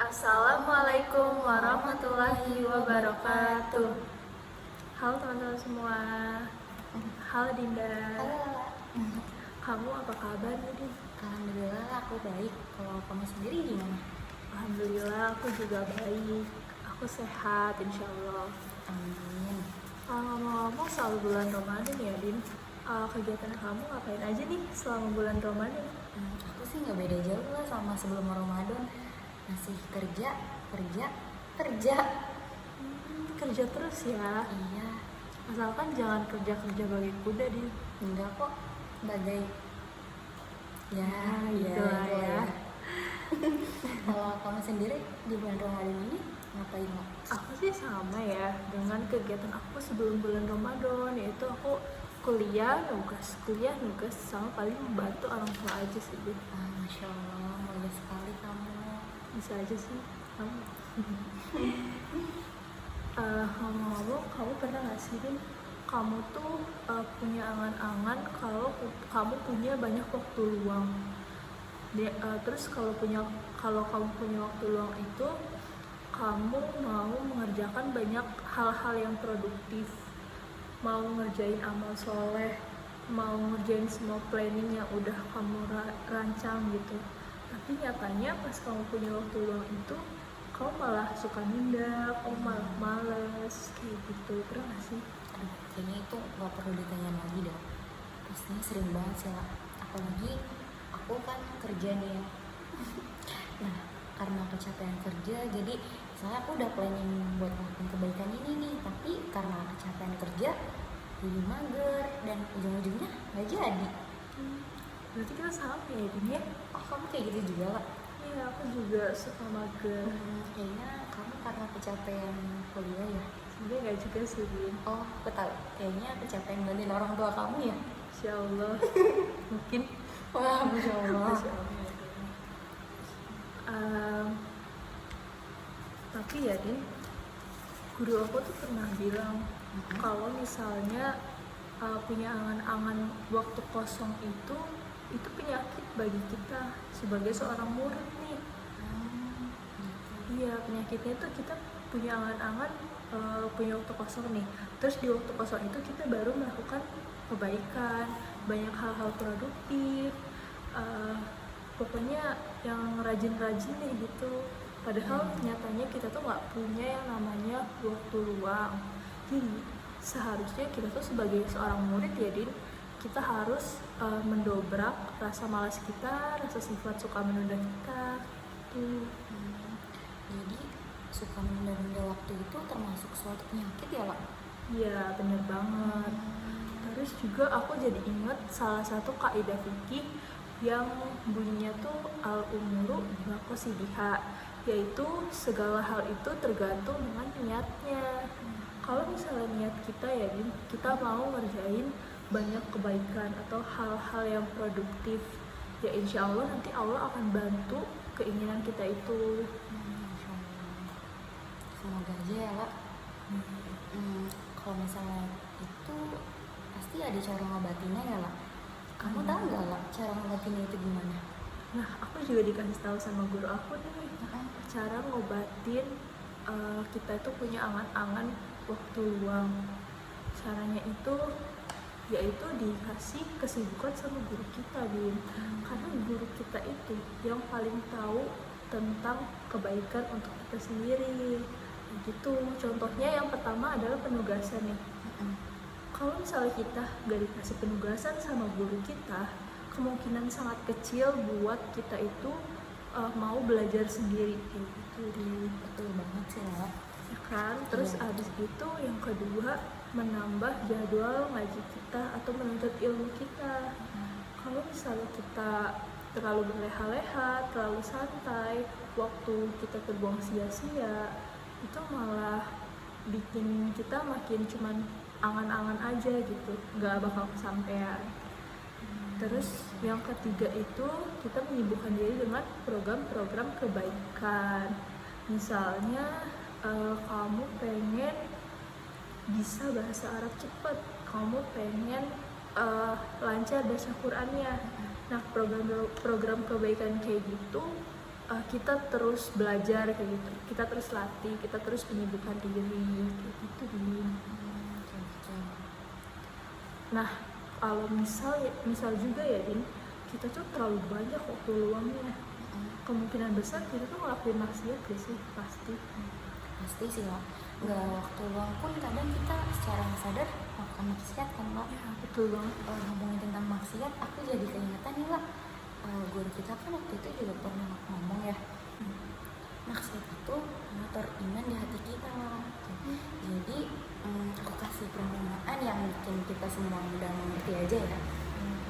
Assalamualaikum warahmatullahi wabarakatuh. Halo teman-teman semua. Halo Dinda. Halo. Kamu apa kabar nih, Din? Alhamdulillah aku baik. Kalau kamu sendiri gimana? Alhamdulillah aku juga baik. Aku sehat insya Allah. Amin. Ngomong-ngomong soal bulan Ramadan ya, Din. Kegiatan kamu ngapain aja nih selama bulan Ramadan? Aku sih nggak beda jauh lah sama sebelum Ramadan. Masih kerja. Kerja terus ya. Iya. Asalkan jangan kerja bagai kuda, Din. Enggak kok. Bagai. Ya, gitu lah ya. Kalau kamu sendiri di bulan Ramadan ini ngapain lo? Aku sih sama ya dengan kegiatan aku sebelum bulan Ramadan, yaitu aku kuliah nugas sama paling membantu orang tua aja sih, Din. Masya Allah, mulia sekali kamu. Bisa aja sih kamu. Ngomong-ngomong, kamu pernah nggak sih, Din, kamu tuh punya angan-angan kalau kamu punya banyak waktu luang. Terus kalau kamu punya waktu luang itu, kamu mau mengerjakan banyak hal-hal yang produktif, mau ngerjain amal soleh, mau ngerjain semua planning yang udah kamu rancang gitu. Tapi nyatanya pas kamu punya waktu luang itu, kamu malah suka nunda, kamu malah males, kayak gitu. Pernah gak sih? Aduh, kayaknya itu gak perlu ditanya lagi dah. Pastinya sering banget sih lah. Apalagi aku kan kerja nih ya. Nah, karena kecapean kerja, jadi misalnya aku udah planning buat melakukan kebaikan ini nih, tapi karena kecapean kerja jadi mager dan ujung-ujungnya gak jadi. Berarti kita sama ya, Din ya? Oh, kamu kayak gitu juga lah? Iya, aku juga suka mager. Kayaknya kamu karena kecapean kuliah ya? Sebenernya gak juga sih, Din. Oh, aku tahu. Kayaknya kecapean bantuin orang tua kamu ya? Insya Allah. Mungkin. Wah, Masya Allah. Tapi ya, Din, guru aku tuh pernah bilang kalau misalnya punya angan-angan waktu kosong itu penyakit bagi kita sebagai seorang murid nih. Iya, penyakitnya itu kita punya angan-angan punya waktu kosong nih, terus di waktu kosong itu kita baru melakukan kebaikan, banyak hal-hal produktif, pokoknya yang rajin-rajin deh gitu. Padahal nyatanya kita tuh nggak punya yang namanya waktu luang. Jadi seharusnya kita tuh sebagai seorang murid ya, Din, kita harus mendobrak rasa malas kita, rasa sifat suka menunda kita tuh. Jadi suka menunda-nunda waktu itu termasuk suatu penyakit ya, Pak? Iya, bener banget. Terus juga aku jadi ingat salah satu kaidah fikih yang bunyinya tuh al-umuru bimaqasidiha, yaitu segala hal itu tergantung dengan niatnya. Kalau misalnya niat kita ya, Din, kita mau ngerjain banyak kebaikan atau hal-hal yang produktif, ya insya Allah nanti Allah akan bantu keinginan kita itu. Masya Allah. Semoga aja ya, Pak. Kalau misalnya itu pasti ada cara ngobatinnya ya, Pak. Kamu tahu nggak, Pak, cara ngobatinnya itu gimana? Nah, aku juga dikasih tahu sama guru aku nih cara ngobatin kita itu punya angan-angan waktu luang. Caranya itu yaitu dikasih kesibukan sama guru kita, Din. Karena guru kita itu yang paling tahu tentang kebaikan untuk kita sendiri gitu. Contohnya yang pertama adalah penugasan nih. Kalau misalnya kita gak dikasih penugasan sama guru kita, kemungkinan sangat kecil buat kita itu mau belajar sendiri gitu. Betul banget sih, Pak. Ya kan? Terus abis itu yang kedua, menambah jadwal ngaji kita atau menuntut ilmu kita. Kalau misalnya kita terlalu berleha-leha, terlalu santai, waktu kita terbuang sia-sia, itu malah bikin kita makin cuman angan-angan aja gitu, nggak bakal kesampaian. Terus yang ketiga itu kita menyibukkan diri dengan program-program kebaikan. Misalnya kamu pengen bisa bahasa Arab cepat, kamu pengen lancar baca Qurannya. Nah, program kebaikan kayak gitu kita terus belajar kayak gitu, kita terus latih, kita terus menyibukkan diri kayak gitu Din. Nah kalau misal juga ya Din, kita tuh terlalu banyak waktu luangnya, kemungkinan besar kita tuh ngelakuin maksiat gak sih? Pasti sih lah, nggak waktu luang pun kadang kita secara nggak sadar melakukan maksiat kan Mbak. Ya, betul banget. Ngomongin tentang maksiat, aku jadi keingetan nih lah, guru kita kan waktu itu juga pernah ngomong ya, maksiat itu motor iman di hati kita lah. Jadi aku kasih perumpamaan yang bikin kita semua mudah mengerti aja ya.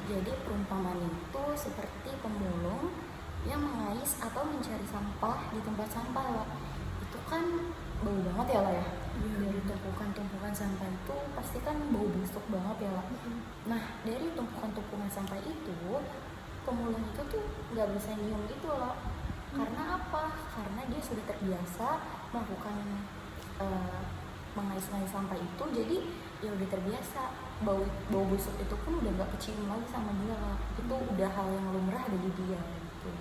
Jadi perumpamaan itu seperti pemulung yang mengais atau mencari sampah di tempat sampah lah. Itu kan bau banget ya lah ya. Dari tumpukan-tumpukan sampah itu pasti kan bau busuk banget ya lah. Nah dari tumpukan-tumpukan sampah itu, pemulung itu tuh nggak bisa nyium gitu loh. Karena apa? Karena dia sudah terbiasa melakukan mengais-ngais sampah itu, jadi ya udah terbiasa. Bau busuk itu pun udah nggak kecium lagi sama dia lah. Itu udah hal yang lumrah ada di dia gitu.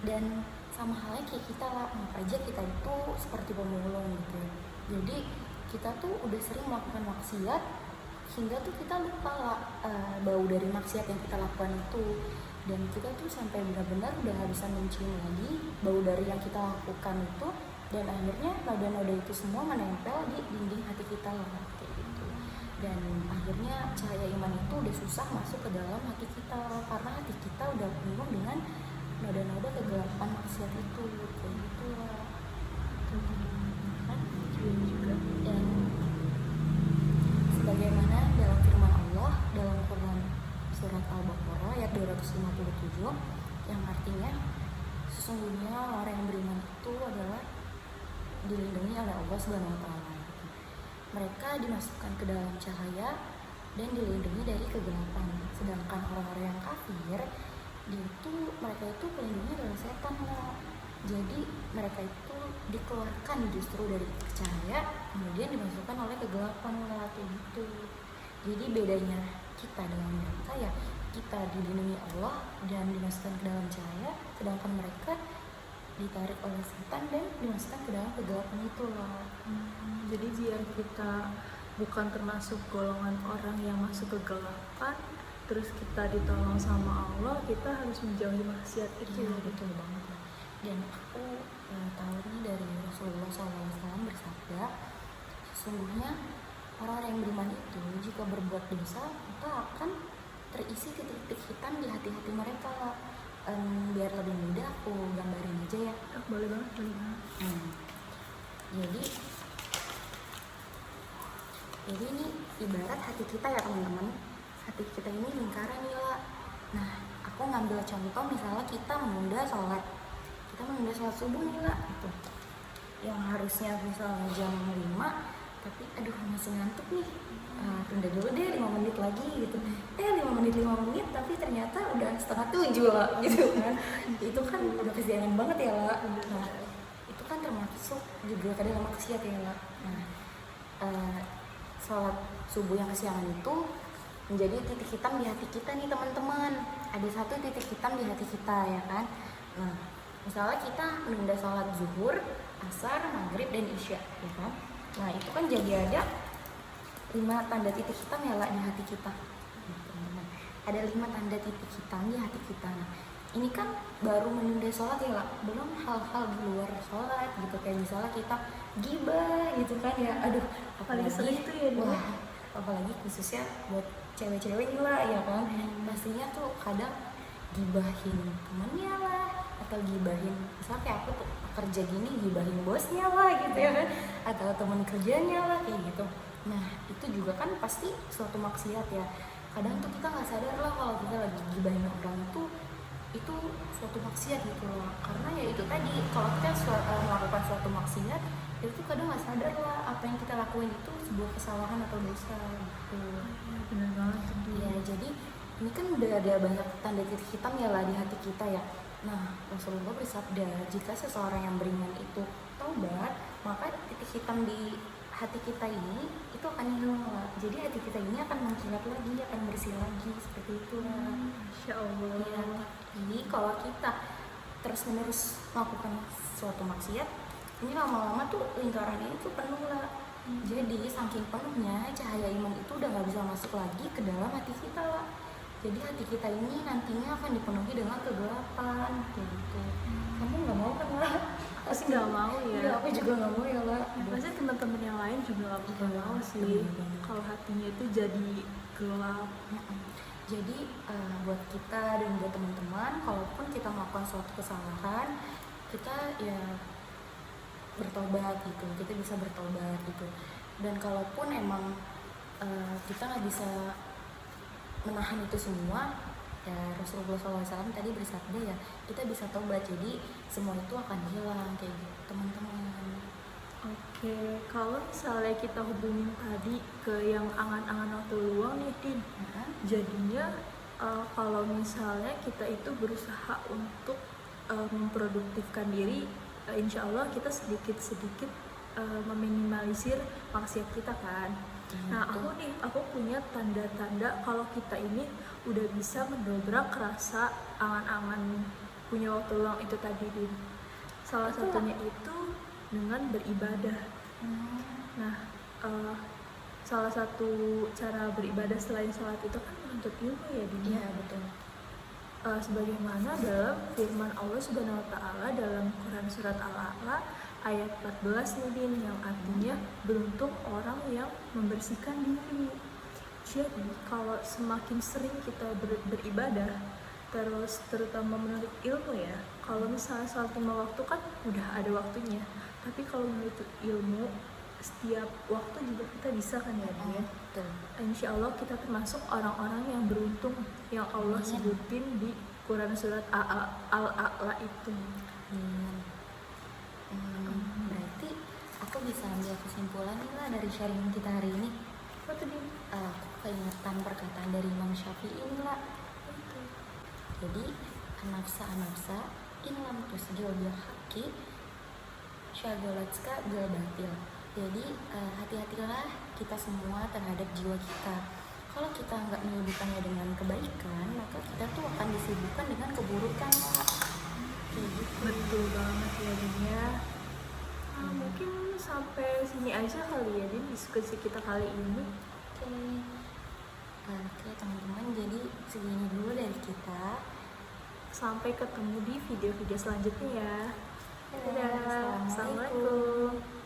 Dan sama halnya kayak kita lah, anggap aja kita itu seperti pemulung gitu. Jadi kita tuh udah sering melakukan maksiat hingga tuh kita lupa lah bau dari maksiat yang kita lakukan itu, dan kita tuh sampai benar-benar udah nggak bisa mencium lagi bau dari yang kita lakukan itu, dan akhirnya noda-noda itu semua menempel di dinding hati kita lah kayak gitu. Dan akhirnya cahaya iman itu udah susah masuk ke dalam hati kita karena hati kita udah penuh dengan noda-noda kegelapan maksiat itu kayak gitu lah. Juga. Dan sebagaimana dalam firman Allah dalam Quran surat Al-Baqarah ayat 257 yang artinya sesungguhnya orang yang beriman itu adalah dilindungi oleh Allah Subhanahu wa taala. Mereka dimasukkan ke dalam cahaya dan dilindungi dari kegelapan. Sedangkan orang-orang yang kafir, mereka itu pelindungnya adalah setan lah. Jadi mereka itu dikeluarkan justru dari cahaya, kemudian dimasukkan oleh kegelapan lah kayak gitu. Jadi bedanya kita dengan mereka ya, kita dilindungi Allah dan dimasukkan ke dalam cahaya, sedangkan mereka ditarik oleh setan dan dimasukkan ke dalam kegelapan itu lah. Jadi biar kita bukan termasuk golongan orang yang masuk kegelapan, terus kita ditolong sama Allah, kita harus menjauhi maksiat itu. Ya, betul banget. Dan aku tahu nih dari Rasulullah SAW bersabda, sesungguhnya orang yang beriman itu jika berbuat dosa, maka akan terisi titik-titik hitam di hati-hati mereka. Biar lebih mudah aku gambarin aja ya. Boleh banget. Jadi ini ibarat hati kita ya teman-teman. Hati kita ini lingkaran ya lah. Nah, aku ngambil contoh misalnya kita menunda sholat subuh nih lah gitu. Yang harusnya misalnya jam 5, tapi aduh masih ngantuk nih, tunda dulu deh 5 menit lagi gitu. 5 menit tapi ternyata udah 6:30 lah gitu kan. Itu kan udah kesiangan banget ya lah. Nah, itu kan termasuk juga kadang maksiat ya lah. Nah, sholat subuh yang kesiangan itu menjadi titik hitam di hati kita nih teman-teman. Ada satu titik hitam di hati kita ya kan. Nah, misalnya kita menunda sholat zuhur, asar, maghrib, dan isya ya kan. Nah itu kan jadi ada 5 tanda titik hitam ya lah di hati kita. Teman-teman, ada 5 tanda titik hitam di hati kita. Nah, ini kan baru menunda sholat ya lah, belum hal-hal di luar sholat gitu, kayak misalnya kita gibah gitu kan ya. Aduh, Paling sering itu ya. Wah, apalagi khususnya buat cewek-cewek lah ya kan. Pastinya tuh kadang gibahin temennya lah, atau gibahin misalnya kayak aku tuh kerja gini, gibahin bosnya lah gitu ya kan, atau teman kerjanya lah kayak gitu. Nah itu juga kan pasti suatu maksiat ya. Kadang tuh kita nggak sadar lah kalau kita lagi gibahin orang itu suatu maksiat gitu loh. Karena ya itu tadi, kalau kita melakukan suatu maksiat itu kadang nggak sadar lah apa yang kita lakuin itu sebuah kesalahan atau dosa gitu. Benar banget. Ya jadi ini kan udah ada banyak tanda titik hitam ya lah di hati kita ya. Nah Rasulullah bersabda, jika seseorang yang beriman itu taubat, maka titik hitam di hati kita ini itu akan hilang lah. Jadi hati kita ini akan mengkilat lagi, akan bersih lagi seperti itu lah. Insya Allah. Ya, jadi kalau kita terus menerus melakukan suatu maksiat, ini lama-lama tuh lingkaran ini tuh penuh lah. Jadi saking penuhnya cahaya iman itu udah nggak bisa masuk lagi ke dalam hati kita lah. Jadi hati kita ini nantinya akan dipenuhi dengan kegelapan kayak gitu. Kamu nggak mau kan lah? Pasti nggak mau ya. Iya, aku juga nggak mau ya lah. Pasti teman-teman yang lain juga nggak bakal Iya, mau sih bener-bener. kalau hatinya itu jadi gelap. Jadi buat kita dan buat teman-teman, kalaupun kita melakukan suatu kesalahan, kita ya bertobat gitu, kita bisa bertobat gitu. Dan kalaupun emang kita nggak bisa menahan itu semua, ya Rasulullah SAW tadi bersabda ya, kita bisa tobat, jadi semua itu akan hilang kayak gitu teman-teman. Oke, kalau misalnya kita hubungin tadi ke yang angan-angan waktu luang nih, Din, jadinya kalau misalnya kita itu berusaha untuk memproduktifkan diri, insya Allah kita sedikit-sedikit meminimalisir maksiat kita kan. Nah, aku punya tanda-tanda kalau kita ini udah bisa mendobrak rasa angan-angan punya waktu luang itu tadi, Din. Salah satunya itu dengan beribadah. Nah, salah satu cara beribadah selain sholat itu kan menuntut ilmu ya, Din. Iya betul. Sebagaimana dalam firman Allah Subhanahu wa taala dalam Quran surat Al-A'la ayat 14 nih, Din, yang artinya beruntung orang yang membersihkan diri. Jadi kalau semakin sering kita beribadah, terus terutama menuntut ilmu ya, kalau misalnya sholat 5 waktu kan udah ada waktunya, tapi kalau menuntut ilmu setiap waktu juga kita bisa kan ya, Din. Insya Allah kita termasuk orang-orang yang beruntung yang Allah sebutin di Quran surat Al-A'la itu. Berarti aku bisa ambil kesimpulan nih lah dari sharing kita hari ini. Apa tuh, Din? Aku keingetan perkataan dari Imam Syafi'i ini lah. Jadi anafsa inlam tusgil bil haqi syaghalatska bil batil. Jadi hati-hatilah kita semua terhadap jiwa kita. Kalau kita nggak menyibukkannya dengan kebaikan, maka kita tuh akan disibukkan dengan keburukan lah. Gitu. Betul banget ya, Din ya. Mungkin sampai sini aja kali ya, Din, diskusi kita kali ini. Oke teman-teman, jadi segini dulu dari kita. Sampai ketemu di video-video selanjutnya ya. Dadah. Assalamualaikum.